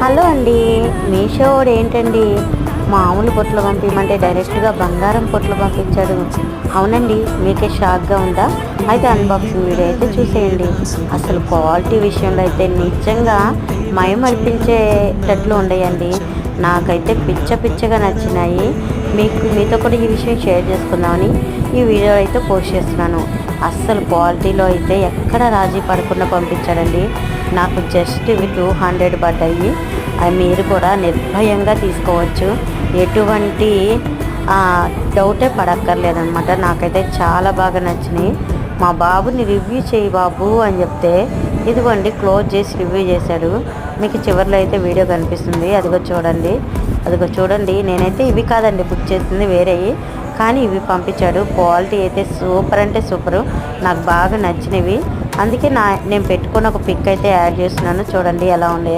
Hello అండి, మీషో వాడు ఏంటండి మామూలు పొట్లు పంపించమంటే డైరెక్ట్గా బంగారం పొట్లు పంపించాడు. అవునండి, మీకే షాక్గా ఉందా? అయితే అన్బాక్సింగ్ వీడియో అయితే చూసేయండి. అసలు క్వాలిటీ విషయంలో అయితే నిజంగా మైమరిపించేటట్లు ఉండయండి. నాకైతే పిచ్చగా నచ్చినాయి. మీతో కూడా ఈ విషయం షేర్ చేసుకుందామని ఈ వీడియో అయితే పోస్ట్ చేస్తున్నాను. అస్సలు క్వాలిటీలో అయితే ఎక్కడ రాజీ పడకుండా పంపించాడండి. నాకు జస్ట్ ఇవి 200 పడ్డాయి. అవి మీరు కూడా నిర్భయంగా తీసుకోవచ్చు. ఎటువంటి డౌటే పడక్కర్లేదనమాట. నాకైతే చాలా బాగా నచ్చినాయి. మా బాబుని రివ్యూ చేయి బాబు అని చెప్తే ఇదిగోండి క్లోజ్ చేసి రివ్యూ చేశాడు. మీకు చివరిలో అయితే వీడియో కనిపిస్తుంది, అదిగో చూడండి. నేనైతే ఇవి కాదండి బుక్ చేసింది, వేరేవి, కానీ ఇవి పంపించాడు. క్వాలిటీ అయితే సూపర్ అంటే సూపరు, నాకు బాగా నచ్చినవి. అందుకే నేను పెట్టుకున్న ఒక పిక్ అయితే యాడ్ చేస్తున్నాను. చూడండి ఎలా ఉన్నాయి.